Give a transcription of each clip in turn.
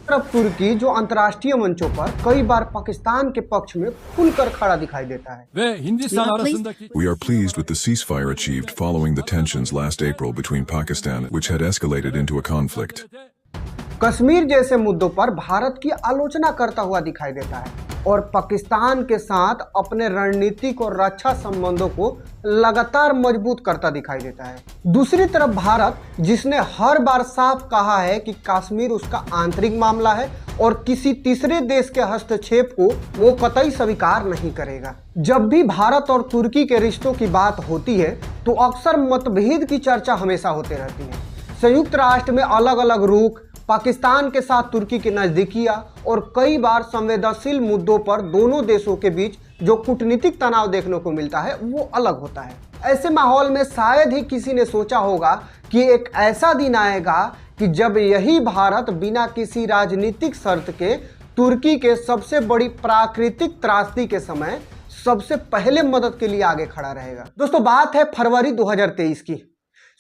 तरफ तुर्की जो अंतर्राष्ट्रीय मंचों पर कई बार पाकिस्तान के पक्ष में खुलकर खड़ा दिखाई देता है। We are pleased with the ceasefire achieved following the tensions last April between Pakistan, which had escalated into a conflict. Kashmir जैसे मुद्दों पर भारत की आलोचना करता हुआ दिखाई देता है और पाकिस्तान के साथ अपने रणनीतिक और रक्षा संबंधों को लगातार मजबूत करता दिखाई देता है। दूसरी तरफ भारत, जिसने हर बार साफ कहा है कि कश्मीर उसका आंतरिक मामला है और किसी तीसरे देश के हस्तक्षेप को वो कतई स्वीकार नहीं करेगा। जब भी भारत और तुर्की के रिश्तों की बात होती है तो अक्सर मतभेद की चर्चा हमेशा होते रहती है। संयुक्त राष्ट्र में अलग अलग रुख, पाकिस्तान के साथ तुर्की की नजदीकियां और कई बार संवेदनशील मुद्दों पर दोनों देशों के बीच जो कूटनीतिक तनाव देखने को मिलता है वो अलग होता है। ऐसे माहौल में शायद ही किसी ने सोचा होगा कि एक ऐसा दिन आएगा कि जब यही भारत बिना किसी राजनीतिक शर्त के तुर्की के सबसे बड़ी प्राकृतिक त्रासदी के समय सबसे पहले मदद के लिए आगे खड़ा रहेगा। दोस्तों, बात है फरवरी 2023 की।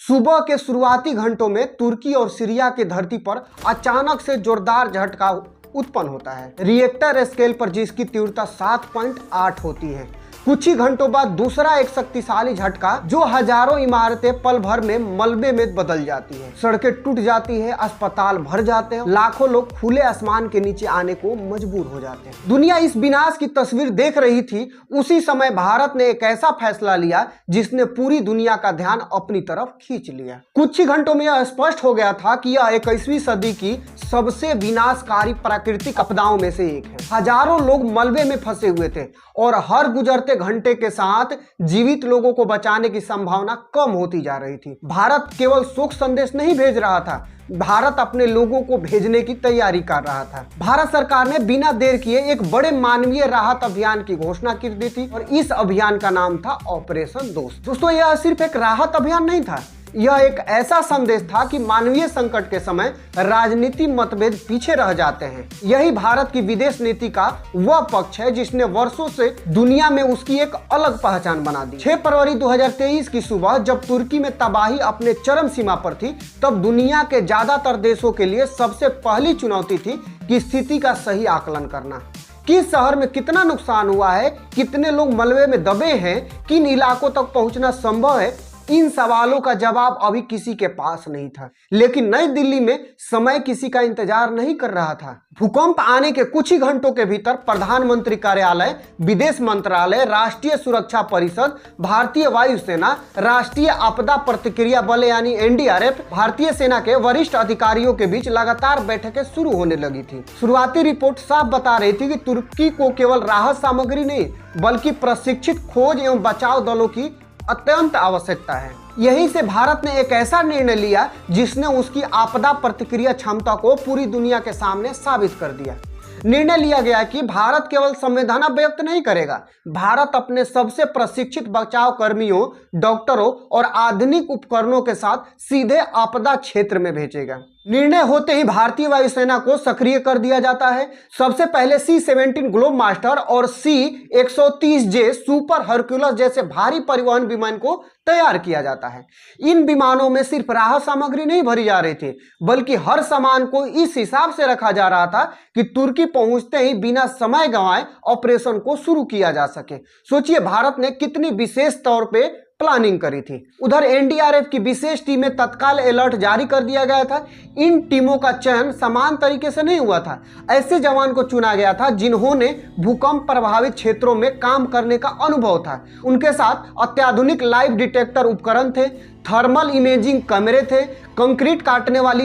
सुबह के शुरुआती घंटों में तुर्की और सीरिया की धरती पर अचानक से जोरदार झटका उत्पन्न होता है। रिएक्टर स्केल पर जिसकी तीव्रता 7.8 होती है। कुछ ही घंटों बाद दूसरा एक शक्तिशाली झटका जो हजारों इमारतें पल भर में मलबे में बदल जाती है, सड़कें टूट जाती है, अस्पताल भर जाते हैं, लाखों लोग खुले आसमान के नीचे आने को मजबूर हो जाते हैं। दुनिया इस विनाश की तस्वीर देख रही थी। उसी समय भारत ने एक ऐसा फैसला लिया जिसने पूरी दुनिया का ध्यान अपनी तरफ खींच लिया। कुछ ही घंटों में यह स्पष्ट हो गया था कि यह 21वीं सदी की सबसे विनाशकारी प्राकृतिक आपदाओं में से एक है। हजारों लोग मलबे में फंसे हुए थे और हर गुजरते घंटे के साथ जीवित लोगों को बचाने की संभावना कम होती जा रही थी। भारत केवल शोक संदेश नहीं भेज रहा था, भारत अपने लोगों को भेजने की तैयारी कर रहा था। भारत सरकार ने बिना देर किए एक बड़े मानवीय राहत अभियान की घोषणा कर दी थी और इस अभियान का नाम था ऑपरेशन दोस्त। दोस्तों, यह सिर्फ एक राहत अभियान नहीं था, यह एक ऐसा संदेश था कि मानवीय संकट के समय राजनीति मतभेद पीछे रह जाते हैं। यही भारत की विदेश नीति का वह पक्ष है जिसने वर्षों से दुनिया में उसकी एक अलग पहचान बना दी। 6 फरवरी 2023 की सुबह जब तुर्की में तबाही अपने चरम सीमा पर थी, तब दुनिया के ज्यादातर देशों के लिए सबसे पहली चुनौती थी कि स्थिति का सही आकलन करना। किस शहर में कितना नुकसान हुआ है, कितने लोग मलबे में दबे हैं, किन इलाकों तक पहुंचना संभव है, इन सवालों का जवाब अभी किसी के पास नहीं था। लेकिन नई दिल्ली में समय किसी का इंतजार नहीं कर रहा था। भूकंप आने के कुछ ही घंटों के भीतर प्रधानमंत्री कार्यालय, विदेश मंत्रालय, राष्ट्रीय सुरक्षा परिषद, भारतीय वायुसेना, राष्ट्रीय आपदा प्रतिक्रिया बल यानी एनडीआरएफ, भारतीय सेना के वरिष्ठ अधिकारियों के बीच लगातार बैठकें शुरू होने लगी थी। शुरुआती रिपोर्ट साफ बता रही थी कि तुर्की को केवल राहत सामग्री नहीं बल्कि प्रशिक्षित खोज एवं बचाव दलों की अत्यंत आवश्यकता है। यहीं से भारत ने एक ऐसा निर्णय लिया जिसने उसकी आपदा प्रतिक्रिया क्षमता को पूरी दुनिया के सामने साबित कर दिया। निर्णय लिया गया कि भारत केवल संवेदना व्यक्त नहीं करेगा, भारत अपने सबसे प्रशिक्षित बचाव कर्मियों, डॉक्टरों और आधुनिक उपकरणों के साथ सीधे आपदा क्षेत्र में भेजेगा। निर्णय होते ही भारतीय वायुसेना को सक्रिय कर दिया जाता है। सबसे पहले C-17 ग्लोब मास्टर और C-130J सुपर हरक्यूलस जैसे भारी परिवहन विमान को तैयार किया जाता है। इन विमानों में सिर्फ राहत सामग्री नहीं भरी जा रही थी, बल्कि हर सामान को इस हिसाब से रखा जा रहा था कि तुर्की पहुंचते ही बिना समय गंवाए ऑपरेशन को शुरू किया जा सके। सोचिए भारत ने कितनी विशेष तौर पे प्लानिंग करी थी। उधर एनडीआरएफ की विशेष टीमें तत्काल अलर्ट जारी कर दिया गया था। इन टीमों का चयन समान तरीके से नहीं हुआ था। ऐसे जवान को चुना गया था जिन्होंने भूकंप प्रभावित क्षेत्रों में काम करने का अनुभव था। उनके साथ अत्याधुनिक लाइव डिटेक्टर उपकरण थे, थर्मल इमेजिंग कैमरे थे, कंक्रीट काटने वाली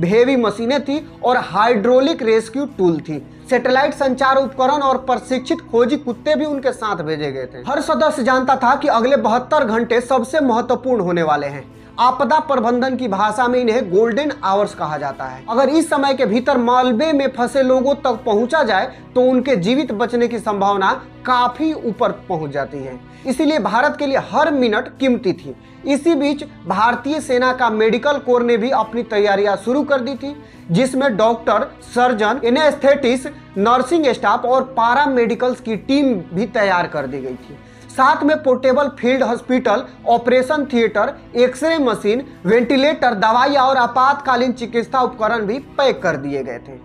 हेवी मशीनें थी और हाइड्रोलिक रेस्क्यू टूल थी। सैटेलाइट संचार उपकरण और प्रशिक्षित खोजी कुत्ते भी उनके साथ भेजे गए थे। हर सदस्य जानता था कि अगले 72 घंटे सबसे महत्वपूर्ण होने वाले हैं। आपदा प्रबंधन की भाषा में इन्हें गोल्डन आवर्स कहा जाता है। अगर इस समय के भीतर मलबे में फंसे लोगों तक पहुंचा जाए तो उनके जीवित बचने की संभावना काफी ऊपर पहुंच जाती है। इसीलिए भारत के लिए हर मिनट कीमती थी। इसी बीच भारतीय सेना का मेडिकल कोर ने भी अपनी तैयारियां शुरू कर दी थी, जिसमें doctor, surgeon, anaesthetist, nursing staff और पारा मेडिकल्स की टीम भी तैयार कर दी गई थी। साथ में portable field hospital, operation theatre, X-ray machine, ventilator, दवाइयां और आपातकालीन चिकित्सा उपकरण भी पैक कर दिए गए थे।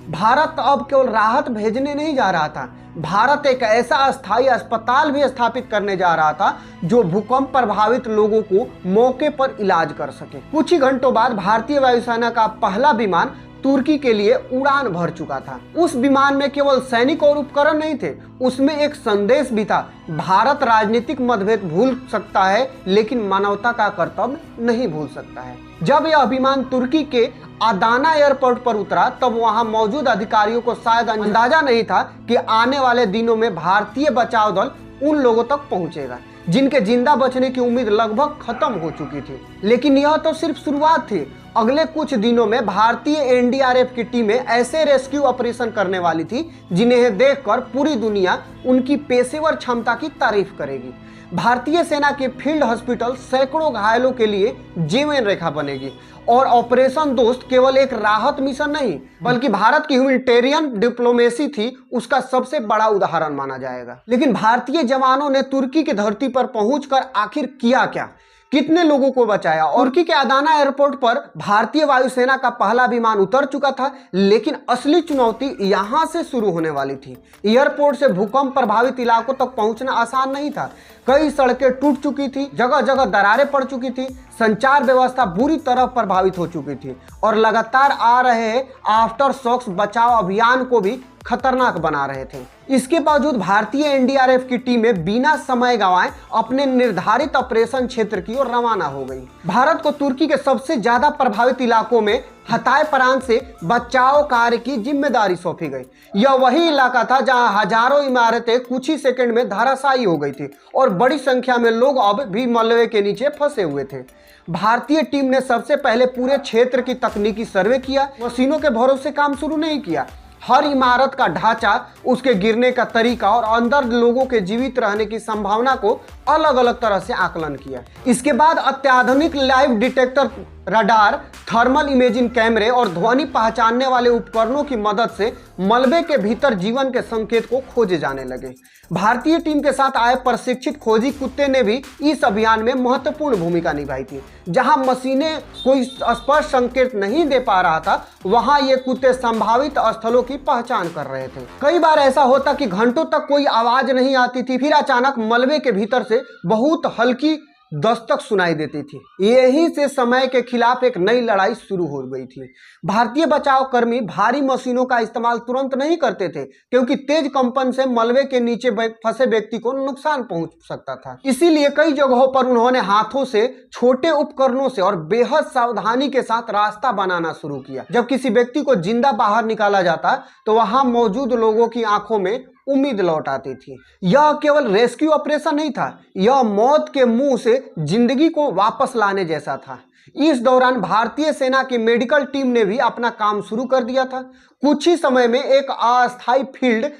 भारत अब केवल राहत भेजने नहीं जा रहा था, भारत एक ऐसा अस्थायी अस्पताल भी स्थापित करने जा रहा था जो भूकंप प्रभावित लोगों को मौके पर इलाज कर सके। कुछ ही घंटों बाद भारतीय वायुसेना का पहला विमान तुर्की के लिए उड़ान भर चुका था। उस विमान में केवल सैनिक और उपकरण नहीं थे, उसमें एक संदेश भी था। भारत राजनीतिक मतभेद भूल सकता है लेकिन मानवता का कर्तव्य नहीं भूल सकता है। जब यह विमान तुर्की के अदाना एयरपोर्ट पर उतरा तब वहां मौजूद अधिकारियों को शायद अंदाजा नहीं था कि आने वाले दिनों में भारतीय बचाव दल उन लोगों तक पहुंचेगा जिनके जिंदा बचने की उम्मीद लगभग खत्म हो चुकी थी। लेकिन यह तो सिर्फ शुरुआत थी। अगले कुछ दिनों में भारतीय एनडीआरएफ की टीमें ऐसे रेस्क्यू ऑपरेशन करने वाली थी जिन्हें देखकर पूरी दुनिया उनकी पेशेवर क्षमता की तारीफ करेगी। भारतीय सेना के फील्ड हॉस्पिटल सैकड़ों घायलों के लिए जीवन रेखा बनेगी और ऑपरेशन दोस्त केवल एक राहत मिशन नहीं बल्कि भारत की ह्यूमैनिटेरियन डिप्लोमेसी थी उसका सबसे बड़ा उदाहरण माना जाएगा। लेकिन भारतीय जवानों ने तुर्की की धरती पर पहुंचकर आखिर किया क्या, कितने लोगों को बचाया? तुर्की के अदाना एयरपोर्ट पर भारतीय वायुसेना का पहला विमान उतर चुका था, लेकिन असली चुनौती यहां से शुरू होने वाली थी। एयरपोर्ट से भूकंप प्रभावित इलाकों तक पहुंचना आसान नहीं था। कई सड़कें टूट चुकी थी, जगह जगह दरारें पड़ चुकी थी, संचार व्यवस्था बुरी तरह प्रभावित हो चुकी थी और लगातार आ रहे आफ्टर शॉक्स बचाव अभियान को भी खतरनाक बना रहे थे। इसके बावजूद भारतीय एनडीआरएफ की टीमें बिना समय गंवाए अपने निर्धारित ऑपरेशन क्षेत्र की ओर रवाना हो गई। भारत को तुर्की के सबसे ज्यादा प्रभावित इलाकों में हताय प्रांत से बचाव कार्य की जिम्मेदारी सौंपी गई। यह वही इलाका था जहां हजारों इमारतें कुछ ही सेकंड में धराशायी हो गई थी और बड़ी संख्या में लोग अब भी मलबे के नीचे फंसे हुए थे। भारतीय टीम ने सबसे पहले पूरे क्षेत्र की तकनीकी सर्वे किया, मशीनों के भरोसे काम शुरू नहीं किया। हर इमारत का ढांचा, उसके गिरने का तरीका और अंदर लोगों के जीवित रहने की संभावना को अलग अलग तरह से आकलन किया। इसके बाद अत्याधुनिक live detector, radar, thermal imaging कैमरे और ध्वनि पहचानने वाले उपकरणों की मदद से मलबे के भीतर जीवन के संकेत को खोजे जाने लगे। भारतीय टीम के साथ आए प्रशिक्षित खोजी कुत्ते ने भी इस अभियान में महत्वपूर्ण भूमिका निभाई थी। जहां मशीनें कोई स्पष्ट संकेत नहीं दे पा रहा था, वहां ये कुत्ते संभावित स्थलों की पहचान कर रहे थे। कई बार ऐसा होता कि घंटों तक कोई आवाज नहीं आती थी, फिर अचानक मलबे के भीतर से बहुत हल्की दस्तक सुनाई देती थी। यहीं से समय के खिलाफ एक नई लड़ाई शुरू हो गई थी। भारतीय बचाव कर्मी भारी मशीनों का इस्तेमाल तुरंत नहीं करते थे क्योंकि तेज कंपन से मलबे के नीचे फंसे व्यक्ति को नुकसान पहुंच सकता था। इसीलिए कई जगहों पर उन्होंने हाथों से, छोटे उपकरणों से और बेहद सावधानी के साथ रास्ता बनाना शुरू किया। जब किसी व्यक्ति को जिंदा बाहर निकाला जाता तो वहां मौजूद लोगों की आंखों में उम्मीद लौट आती थी। यह केवल रेस्क्यू ऑपरेशन नहीं था, यह मौत के मुंह से जिंदगी को वापस लाने जैसा था। इस दौरान भारतीय सेना की मेडिकल टीम ने भी अपना काम शुरू कर दिया था। कुछ ही समय में एक अस्थायी फील्ड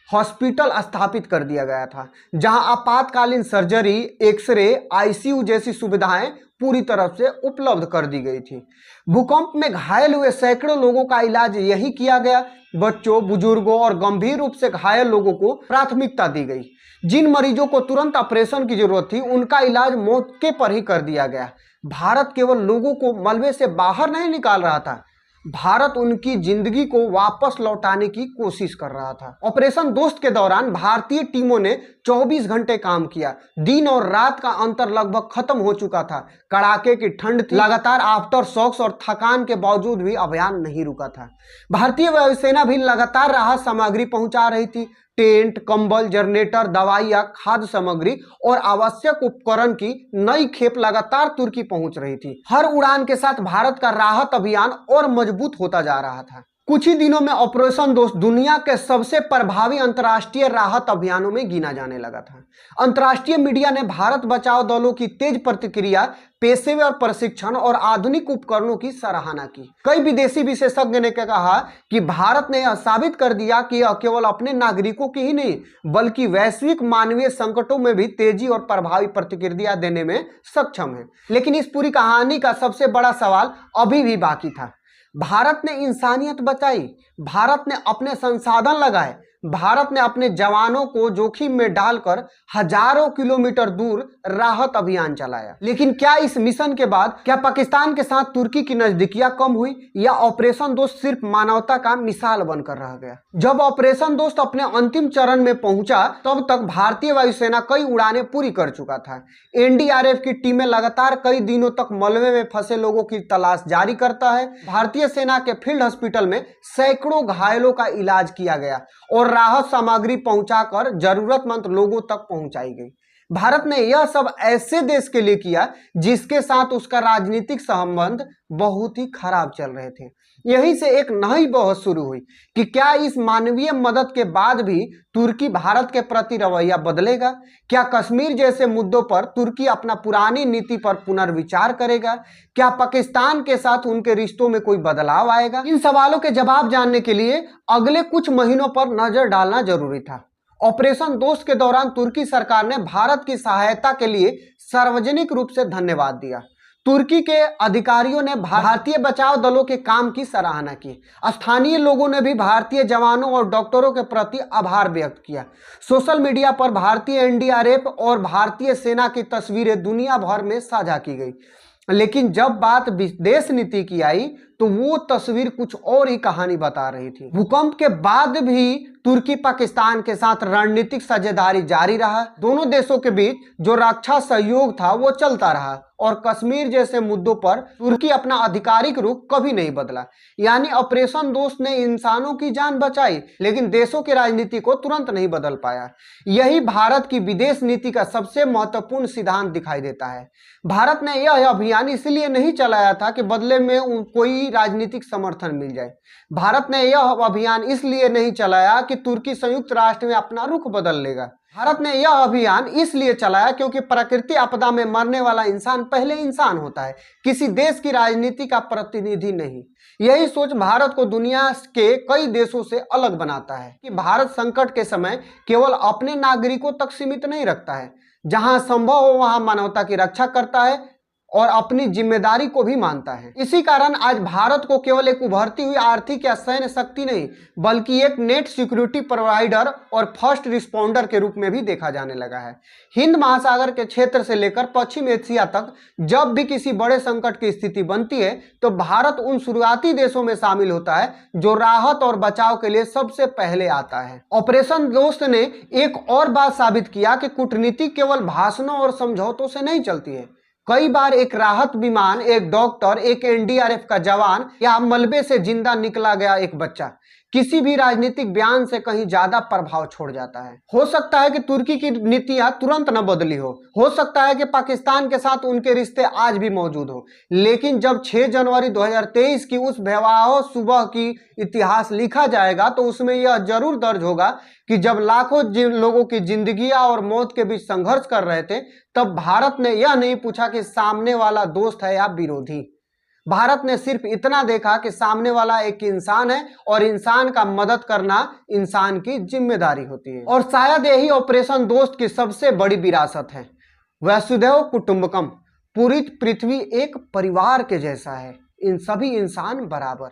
हॉस्पिटल स्थापित कर दिया गया था जहां आपातकालीन सर्जरी, एक्सरे, आईसीयू जैसी सुविधाएं पूरी तरह से उपलब्ध कर दी गई थी। भूकंप में घायल हुए सैकड़ों लोगों का इलाज यही किया गया। बच्चों, बुजुर्गों और गंभीर रूप से घायल लोगों को प्राथमिकता दी गई। जिन मरीजों को तुरंत ऑपरेशन की जरूरत थी उनका इलाज मौके पर ही कर दिया गया। भारत केवल लोगों को मलबे से बाहर नहीं निकाल रहा था, भारत उनकी जिंदगी को वापस लौटाने की कोशिश कर रहा था। ऑपरेशन दोस्त के दौरान भारतीय टीमों ने 24 घंटे काम किया। दिन और रात का अंतर लगभग खत्म हो चुका था। कड़ाके की ठंड थी, लगातार आफ्टर शॉक्स और थकान के बावजूद भी अभियान नहीं रुका था। भारतीय वायुसेना भी लगातार राहत सामग्री पहुंचा रही थी। टेंट, कंबल, जनरेटर, दवाइयां, खाद्य सामग्री और आवश्यक उपकरण की नई खेप लगातार तुर्की पहुंच रही थी। हर उड़ान के साथ भारत का राहत अभियान और मजबूत होता जा रहा था। कुछ ही दिनों में ऑपरेशन दोस्त दुनिया के सबसे प्रभावी अंतर्राष्ट्रीय राहत अभियानों में गिना जाने लगा था। अंतर्राष्ट्रीय मीडिया ने भारत बचाव दलों की तेज प्रतिक्रिया, पेशेवर प्रशिक्षण और आधुनिक उपकरणों की सराहना की। कई विदेशी विशेषज्ञ ने कहा कि भारत ने यह साबित कर दिया कि यह केवल अपने नागरिकों की ही नहीं बल्कि वैश्विक मानवीय संकटों में भी तेजी और प्रभावी प्रतिक्रिया देने में सक्षम है। लेकिन इस पूरी कहानी का सबसे बड़ा सवाल अभी भी बाकी था। भारत ने इंसानियत बचाई, भारत ने अपने संसाधन लगाए, भारत ने अपने जवानों को जोखिम में डालकर हजारों किलोमीटर दूर राहत अभियान चलाया। लेकिन क्या इस मिशन के बाद क्या पाकिस्तान के साथ तुर्की की नजदीकियां कम हुई या ऑपरेशन दोस्त सिर्फ मानवता का मिसाल बनकर रह गया? जब ऑपरेशन दोस्त अपने अंतिम चरण में पहुंचा तब तक भारतीय वायुसेना कई उड़ानें पूरी कर चुका था। एनडीआरएफ की टीमें लगातार कई दिनों तक मलबे में फंसे लोगों की तलाश जारी करता है। भारतीय सेना के फील्ड हॉस्पिटल में सैकड़ों घायलों का इलाज किया गया और राहत सामग्री पहुंचाकर जरूरतमंद लोगों तक पहुंचाई गई। भारत ने यह सब ऐसे देश के लिए किया जिसके साथ उसका राजनीतिक संबंध बहुत ही खराब चल रहे थे। यहीं से एक नई बहस शुरू हुई कि क्या इस मानवीय मदद के बाद भी तुर्की भारत के प्रति रवैया बदलेगा? क्या कश्मीर जैसे मुद्दों पर तुर्की अपना पुरानी नीति पर पुनर्विचार करेगा? क्या पाकिस्तान के साथ उनके रिश्तों में कोई बदलाव आएगा? इन सवालों के जवाब जानने के लिए अगले कुछ महीनों पर नजर डालना जरूरी था। ऑपरेशन दोस्त के दौरान तुर्की सरकार ने भारत की सहायता के लिए सार्वजनिक रूप से धन्यवाद दिया। तुर्की के अधिकारियों ने भारतीय बचाव दलों के काम की सराहना की। स्थानीय लोगों ने भी भारतीय जवानों और डॉक्टरों के प्रति आभार व्यक्त किया। सोशल मीडिया पर भारतीय एनडीआरएफ और भारतीय सेना की तस्वीरें दुनिया भर में साझा की गई। लेकिन जब बात विदेश नीति की आई तो वो तस्वीर कुछ और ही कहानी बता रही थी। भूकंप के बाद भी तुर्की पाकिस्तान के साथ रणनीतिक साझेदारी जारी रहा। दोनों देशों के बीच जो रक्षा सहयोग था वो चलता रहा और कश्मीर जैसे मुद्दों पर तुर्की अपना आधिकारिक रुख कभी नहीं बदला। यानी ऑपरेशन दोस्त ने इंसानों की जान बचाई लेकिन देशों की राजनीति को तुरंत नहीं बदल पाया। यही भारत की विदेश नीति का सबसे महत्वपूर्ण सिद्धांत दिखाई देता है। भारत ने यह अभियान इसलिए नहीं चलाया था कि बदले में कोई राजनीतिक समर्थन मिल जाए। भारत ने यह अभियान इसलिए नहीं चलाया कि तुर्की संयुक्त राष्ट्र में अपना रुख बदल लेगा। भारत ने यह अभियान इसलिए चलाया क्योंकि प्राकृतिक आपदा में मरने वाला इंसान पहले इंसान होता है, किसी देश की राजनीति का प्रतिनिधि नहीं। यही सोच भारत को दुनिया के कई देशों से अलग बनाता है कि भारत संकट के समय केवल अपने नागरिकों तक सीमित नहीं रखता है, जहां संभव हो वहां मानवता की रक्षा करता है और अपनी जिम्मेदारी को भी मानता है। इसी कारण आज भारत को केवल एक उभरती हुई आर्थिक या सैन्य शक्ति नहीं बल्कि एक नेट सिक्योरिटी प्रोवाइडर और फर्स्ट रिस्पॉन्डर के रूप में भी देखा जाने लगा है। हिंद महासागर के क्षेत्र से लेकर पश्चिम एशिया तक जब भी किसी बड़े संकट की स्थिति बनती है तो भारत उन शुरुआती देशों में शामिल होता है जो राहत और बचाव के लिए सबसे पहले आता है। ऑपरेशन दोस्त ने एक और बात साबित किया कि कूटनीति केवल भाषणों और समझौतों से नहीं चलती है। कई बार एक राहत विमान, एक डॉक्टर, एक एनडीआरएफ का जवान या मलबे से जिंदा निकला गया एक बच्चा किसी भी राजनीतिक बयान से कहीं ज्यादा प्रभाव छोड़ जाता है। हो सकता है कि तुर्की की नीतियां तुरंत न बदली हो सकता है कि पाकिस्तान के साथ उनके रिश्ते आज भी मौजूद हो, लेकिन जब 6 जनवरी 2023 की उस भयावह सुबह की इतिहास लिखा जाएगा तो उसमें यह जरूर दर्ज होगा कि जब लाखों लोगों की जिंदगियां और मौत के बीच संघर्ष कर रहे थे तब भारत ने यह नहीं पूछा कि सामने वाला दोस्त है या विरोधी। भारत ने सिर्फ इतना देखा कि सामने वाला एक इंसान है और इंसान का मदद करना इंसान की जिम्मेदारी होती है। और शायद यही ऑपरेशन दोस्त की सबसे बड़ी विरासत है। वसुधैव कुटुंबकम, पूरी पृथ्वी एक परिवार के जैसा है, इन सभी इंसान बराबर।